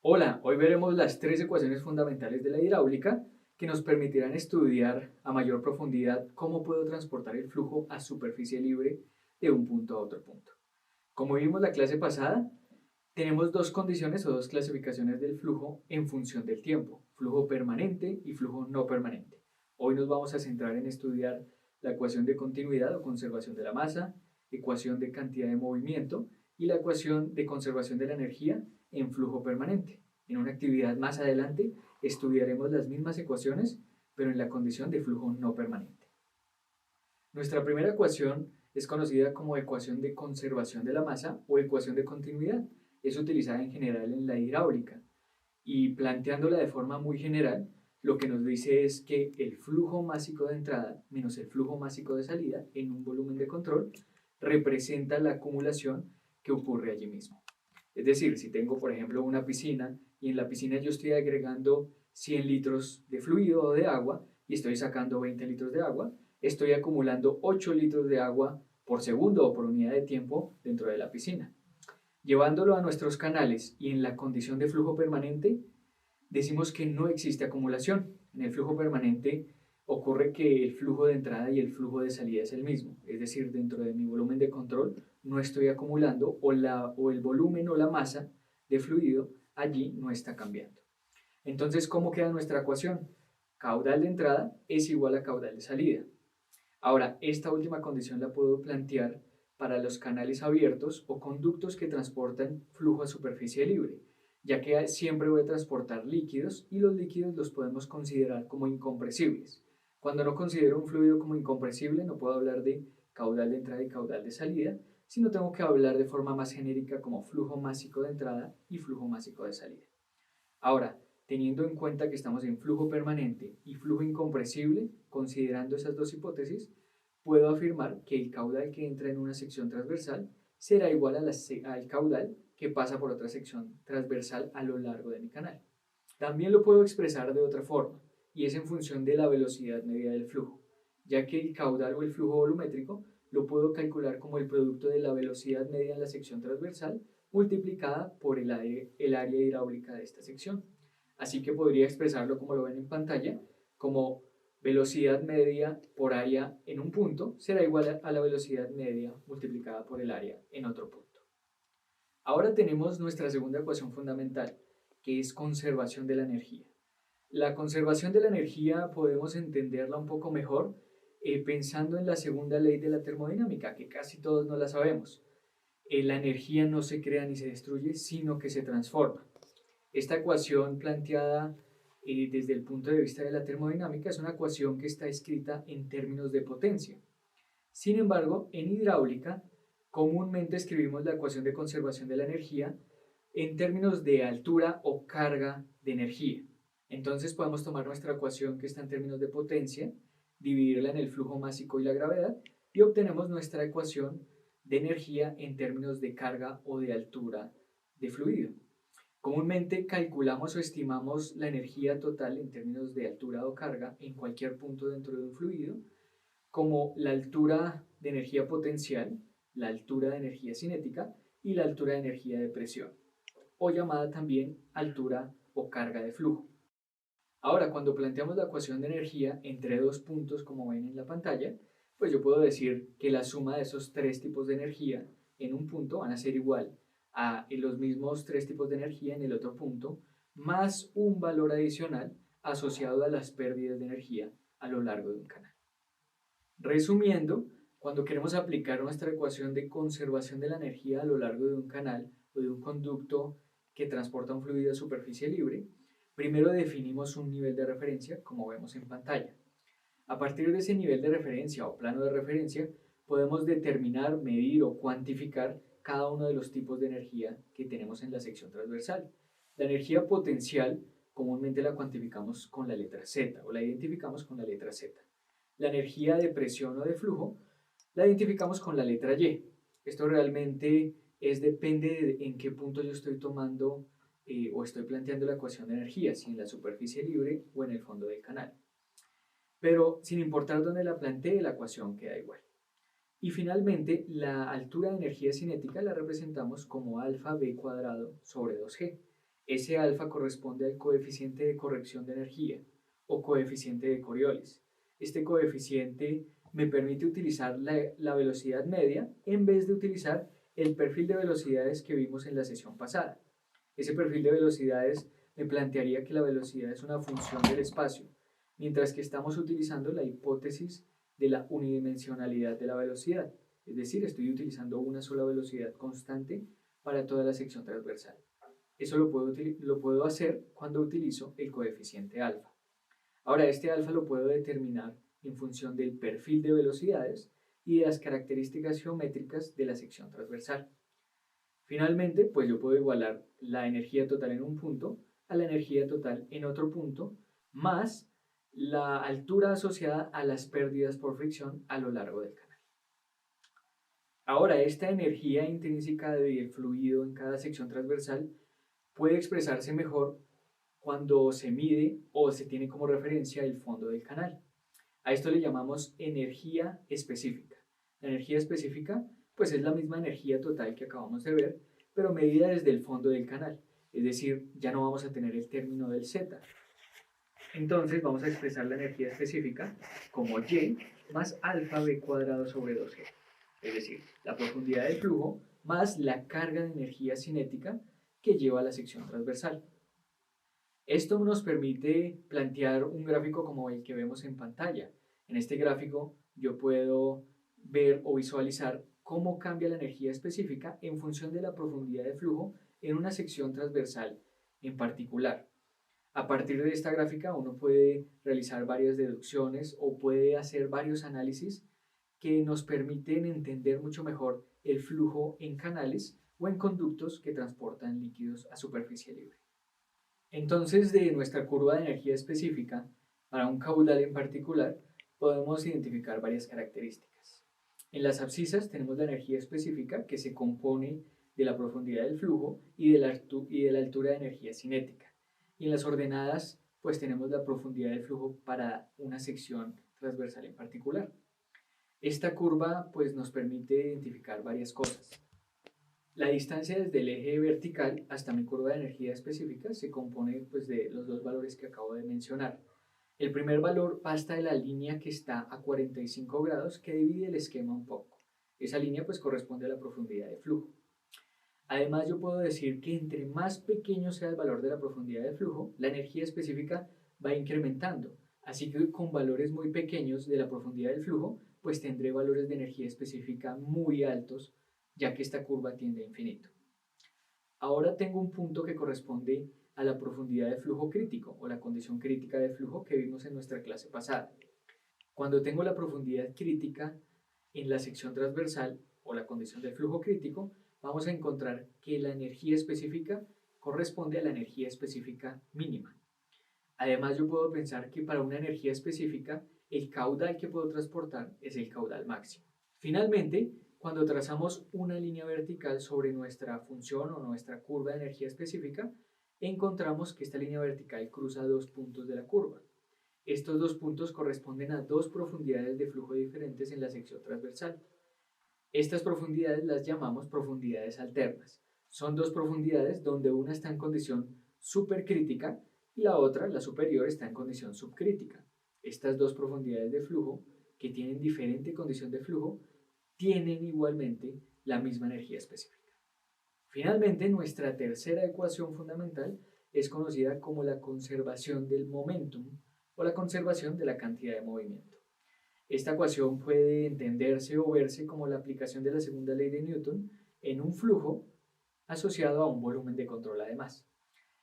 Hola, hoy veremos las tres ecuaciones fundamentales de la hidráulica que nos permitirán estudiar a mayor profundidad cómo puedo transportar el flujo a superficie libre de un punto a otro punto. Como vimos la clase pasada, tenemos dos condiciones o dos clasificaciones del flujo en función del tiempo, flujo permanente y flujo no permanente. Hoy nos vamos a centrar en estudiar la ecuación de continuidad o conservación de la masa, ecuación de cantidad de movimiento y la ecuación de conservación de la energía en flujo permanente. En una actividad más adelante estudiaremos las mismas ecuaciones, pero en la condición de flujo no permanente. Nuestra primera ecuación es conocida como ecuación de conservación de la masa o ecuación de continuidad. Es utilizada en general en la hidráulica y planteándola de forma muy general, lo que nos dice es que el flujo másico de entrada menos el flujo másico de salida en un volumen de control representa la acumulación que ocurre allí mismo. Es decir, si tengo, por ejemplo, una piscina y en la piscina yo estoy agregando 100 litros de fluido o de agua y estoy sacando 20 litros de agua, estoy acumulando 8 litros de agua por segundo o por unidad de tiempo dentro de la piscina. Llevándolo a nuestros canales y en la condición de flujo permanente, decimos que no existe acumulación. En el flujo permanente ocurre que el flujo de entrada y el flujo de salida es el mismo, es decir, dentro de mi volumen de control no estoy acumulando o el volumen o la masa de fluido allí no está cambiando. Entonces, ¿cómo queda nuestra ecuación? Caudal de entrada es igual a caudal de salida. Ahora, esta última condición la puedo plantear para los canales abiertos o conductos que transportan flujo a superficie libre, ya que siempre voy a transportar líquidos y los líquidos los podemos considerar como incompresibles. Cuando no considero un fluido como incompresible, no puedo hablar de caudal de entrada y caudal de salida, sino tengo que hablar de forma más genérica como flujo másico de entrada y flujo másico de salida. Ahora, teniendo en cuenta que estamos en flujo permanente y flujo incompresible, considerando esas dos hipótesis, puedo afirmar que el caudal que entra en una sección transversal será igual al caudal que pasa por otra sección transversal a lo largo de mi canal. También lo puedo expresar de otra forma, y es en función de la velocidad media del flujo, ya que el caudal o el flujo volumétrico lo puedo calcular como el producto de la velocidad media en la sección transversal multiplicada por el área hidráulica de esta sección. Así que podría expresarlo como lo ven en pantalla, como velocidad media por área en un punto será igual a la velocidad media multiplicada por el área en otro punto. Ahora tenemos nuestra segunda ecuación fundamental, que es conservación de la energía. La conservación de la energía podemos entenderla un poco mejor pensando en la segunda ley de la termodinámica, que casi todos no la sabemos. La energía no se crea ni se destruye, sino que se transforma. Esta ecuación planteada desde el punto de vista de la termodinámica es una ecuación que está escrita en términos de potencia. Sin embargo, en hidráulica comúnmente escribimos la ecuación de conservación de la energía en términos de altura o carga de energía. Entonces podemos tomar nuestra ecuación que está en términos de potencia, dividirla en el flujo másico y la gravedad y obtenemos nuestra ecuación de energía en términos de carga o de altura de fluido. Comúnmente calculamos o estimamos la energía total en términos de altura o carga en cualquier punto dentro de un fluido como la altura de energía potencial, la altura de energía cinética y la altura de energía de presión, o llamada también altura o carga de flujo. Ahora, cuando planteamos la ecuación de energía entre dos puntos, como ven en la pantalla, pues yo puedo decir que la suma de esos tres tipos de energía en un punto van a ser igual a los mismos tres tipos de energía en el otro punto, más un valor adicional asociado a las pérdidas de energía a lo largo de un canal. Resumiendo, cuando queremos aplicar nuestra ecuación de conservación de la energía a lo largo de un canal o de un conducto que transporta un fluido a superficie libre, primero definimos un nivel de referencia, como vemos en pantalla. A partir de ese nivel de referencia o plano de referencia, podemos determinar, medir o cuantificar cada uno de los tipos de energía que tenemos en la sección transversal. La energía potencial comúnmente la cuantificamos con la letra Z o la identificamos con la letra Z. La energía de presión o de flujo la identificamos con la letra Y. Esto realmente depende de en qué punto yo estoy tomando o estoy planteando la ecuación de energía, si en la superficie libre o en el fondo del canal. Pero sin importar dónde la plantee, la ecuación queda igual. Y finalmente, la altura de energía cinética la representamos como alfa b cuadrado sobre 2g. Ese alfa corresponde al coeficiente de corrección de energía o coeficiente de Coriolis. Este coeficiente me permite utilizar la velocidad media en vez de utilizar el perfil de velocidades que vimos en la sesión pasada. Ese perfil de velocidades me plantearía que la velocidad es una función del espacio, mientras que estamos utilizando la hipótesis de la unidimensionalidad de la velocidad. Es decir, estoy utilizando una sola velocidad constante para toda la sección transversal. Eso lo puedo hacer cuando utilizo el coeficiente alfa. Ahora, este alfa lo puedo determinar en función del perfil de velocidades y de las características geométricas de la sección transversal. Finalmente, pues yo puedo igualar la energía total en un punto a la energía total en otro punto, más la altura asociada a las pérdidas por fricción a lo largo del canal. Ahora, esta energía intrínseca del fluido en cada sección transversal puede expresarse mejor cuando se mide o se tiene como referencia el fondo del canal. A esto le llamamos energía específica. La energía específica pues es la misma energía total que acabamos de ver, pero medida desde el fondo del canal. Es decir, ya no vamos a tener el término del Z. Entonces vamos a expresar la energía específica como Y más alfa B cuadrado sobre 2G. Es decir, la profundidad del flujo más la carga de energía cinética que lleva a la sección transversal. Esto nos permite plantear un gráfico como el que vemos en pantalla. En este gráfico yo puedo ver o visualizar cómo cambia la energía específica en función de la profundidad de flujo en una sección transversal en particular. A partir de esta gráfica uno puede realizar varias deducciones o puede hacer varios análisis que nos permiten entender mucho mejor el flujo en canales o en conductos que transportan líquidos a superficie libre. Entonces, de nuestra curva de energía específica para un caudal en particular, podemos identificar varias características. En las abscisas tenemos la energía específica que se compone de la profundidad del flujo y de la altura de energía cinética. Y en las ordenadas, pues tenemos la profundidad del flujo para una sección transversal en particular. Esta curva pues nos permite identificar varias cosas. La distancia desde el eje vertical hasta mi curva de energía específica se compone pues, de los dos valores que acabo de mencionar. El primer valor basta de la línea que está a 45 grados que divide el esquema un poco. Esa línea pues corresponde a la profundidad de flujo. Además yo puedo decir que entre más pequeño sea el valor de la profundidad de flujo, la energía específica va incrementando. Así que con valores muy pequeños de la profundidad del flujo, pues tendré valores de energía específica muy altos, ya que esta curva tiende a infinito. Ahora tengo un punto que corresponde a la profundidad de flujo crítico o la condición crítica de flujo que vimos en nuestra clase pasada. Cuando tengo la profundidad crítica en la sección transversal o la condición del flujo crítico, vamos a encontrar que la energía específica corresponde a la energía específica mínima. Además, yo puedo pensar que para una energía específica, el caudal que puedo transportar es el caudal máximo. Finalmente, cuando trazamos una línea vertical sobre nuestra función o nuestra curva de energía específica, encontramos que esta línea vertical cruza dos puntos de la curva. Estos dos puntos corresponden a dos profundidades de flujo diferentes en la sección transversal. Estas profundidades las llamamos profundidades alternas. Son dos profundidades donde una está en condición supercrítica y la otra, la superior, está en condición subcrítica. Estas dos profundidades de flujo, que tienen diferente condición de flujo, tienen igualmente la misma energía específica. Finalmente, nuestra tercera ecuación fundamental es conocida como la conservación del momentum o la conservación de la cantidad de movimiento. Esta ecuación puede entenderse o verse como la aplicación de la segunda ley de Newton en un flujo asociado a un volumen de control además.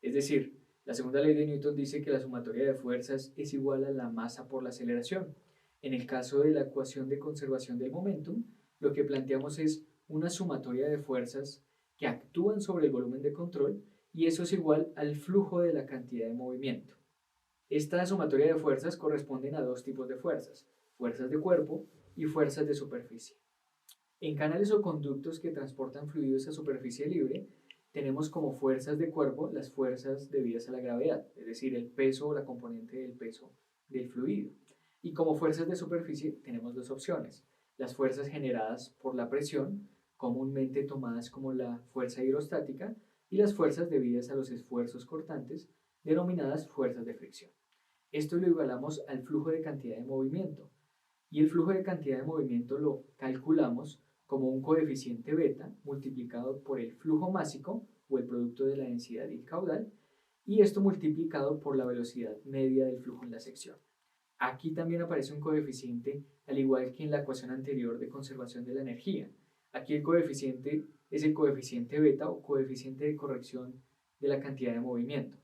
Es decir, la segunda ley de Newton dice que la sumatoria de fuerzas es igual a la masa por la aceleración. En el caso de la ecuación de conservación del momentum, lo que planteamos es una sumatoria de fuerzas que actúan sobre el volumen de control y eso es igual al flujo de la cantidad de movimiento. Esta sumatoria de fuerzas corresponden a dos tipos de fuerzas, fuerzas de cuerpo y fuerzas de superficie. En canales o conductos que transportan fluidos a superficie libre, tenemos como fuerzas de cuerpo las fuerzas debidas a la gravedad, es decir, el peso o la componente del peso del fluido. Y como fuerzas de superficie tenemos dos opciones, las fuerzas generadas por la presión, comúnmente tomadas como la fuerza hidrostática, y las fuerzas debidas a los esfuerzos cortantes, denominadas fuerzas de fricción. Esto lo igualamos al flujo de cantidad de movimiento, y el flujo de cantidad de movimiento lo calculamos como un coeficiente beta multiplicado por el flujo másico o el producto de la densidad y el caudal, y esto multiplicado por la velocidad media del flujo en la sección. Aquí también aparece un coeficiente, al igual que en la ecuación anterior de conservación de la energía. Aquí el coeficiente es el coeficiente beta o coeficiente de corrección de la cantidad de movimiento.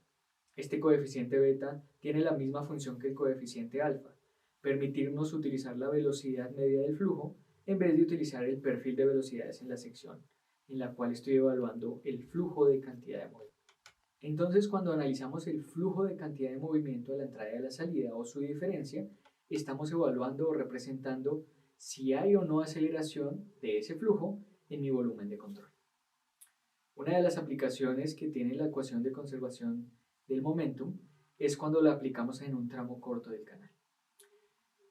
Este coeficiente beta tiene la misma función que el coeficiente alfa, permitirnos utilizar la velocidad media del flujo en vez de utilizar el perfil de velocidades en la sección, en la cual estoy evaluando el flujo de cantidad de movimiento. Entonces, cuando analizamos el flujo de cantidad de movimiento a la entrada y a la salida o su diferencia, estamos evaluando o representando si hay o no aceleración de ese flujo en mi volumen de control. Una de las aplicaciones que tiene la ecuación de conservación del momentum es cuando la aplicamos en un tramo corto del canal.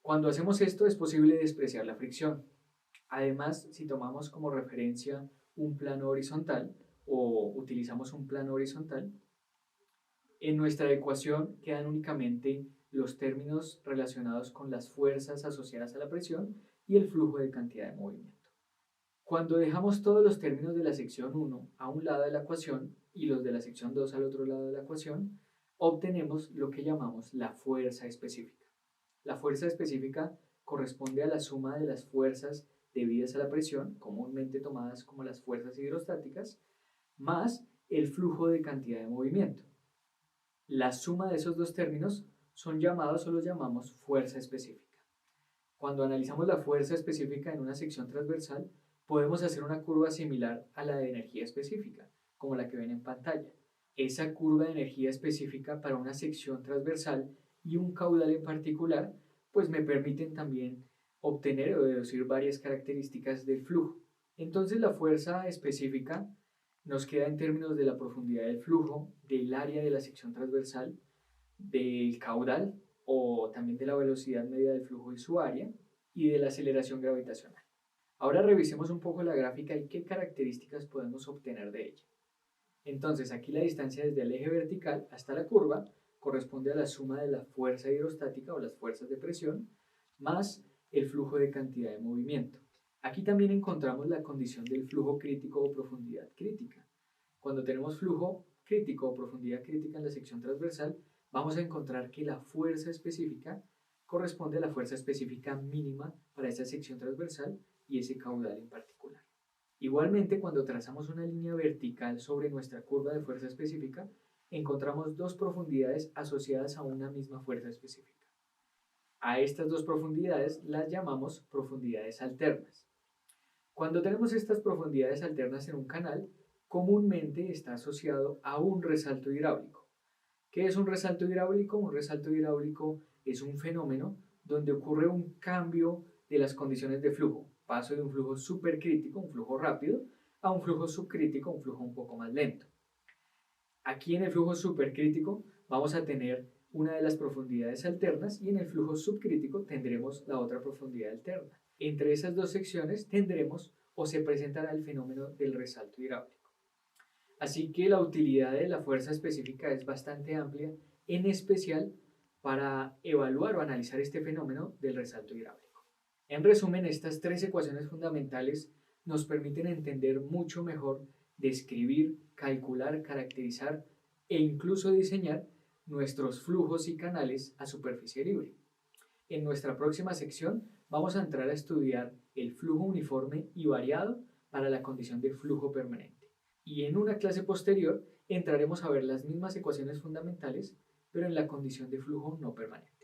Cuando hacemos esto es posible despreciar la fricción. Además, si tomamos como referencia un plano horizontal o utilizamos un plano horizontal, en nuestra ecuación quedan únicamente los términos relacionados con las fuerzas asociadas a la presión y el flujo de cantidad de movimiento. Cuando dejamos todos los términos de la sección 1 a un lado de la ecuación y los de la sección 2 al otro lado de la ecuación, obtenemos lo que llamamos la fuerza específica. La fuerza específica corresponde a la suma de las fuerzas debidas a la presión, comúnmente tomadas como las fuerzas hidrostáticas, más el flujo de cantidad de movimiento. La suma de esos dos términos son llamados o los llamamos fuerza específica. Cuando analizamos la fuerza específica en una sección transversal, podemos hacer una curva similar a la de energía específica, como la que ven en pantalla. Esa curva de energía específica para una sección transversal y un caudal en particular, pues me permiten también obtener o deducir varias características del flujo. Entonces la fuerza específica nos queda en términos de la profundidad del flujo, del área de la sección transversal, del caudal o también de la velocidad media del flujo y su área, y de la aceleración gravitacional. Ahora revisemos un poco la gráfica y qué características podemos obtener de ella. Entonces aquí la distancia desde el eje vertical hasta la curva corresponde a la suma de la fuerza hidrostática o las fuerzas de presión más el flujo de cantidad de movimiento. Aquí también encontramos la condición del flujo crítico o profundidad crítica. Cuando tenemos flujo crítico o profundidad crítica en la sección transversal, vamos a encontrar que la fuerza específica corresponde a la fuerza específica mínima para esa sección transversal y ese caudal en particular. Igualmente, cuando trazamos una línea vertical sobre nuestra curva de fuerza específica, encontramos dos profundidades asociadas a una misma fuerza específica. A estas dos profundidades las llamamos profundidades alternas. Cuando tenemos estas profundidades alternas en un canal, comúnmente está asociado a un resalto hidráulico. ¿Qué es un resalto hidráulico? Un resalto hidráulico es un fenómeno donde ocurre un cambio de las condiciones de flujo. Paso de un flujo supercrítico, un flujo rápido, a un flujo subcrítico, un flujo un poco más lento. Aquí en el flujo supercrítico vamos a tener una de las profundidades alternas y en el flujo subcrítico tendremos la otra profundidad alterna. Entre esas dos secciones tendremos o se presentará el fenómeno del resalto hidráulico. Así que la utilidad de la fuerza específica es bastante amplia, en especial para evaluar o analizar este fenómeno del resalto hidráulico. En resumen, estas tres ecuaciones fundamentales nos permiten entender mucho mejor, describir, calcular, caracterizar e incluso diseñar nuestros flujos y canales a superficie libre. En nuestra próxima sección vamos a entrar a estudiar el flujo uniforme y variado para la condición de flujo permanente. Y en una clase posterior entraremos a ver las mismas ecuaciones fundamentales, pero en la condición de flujo no permanente.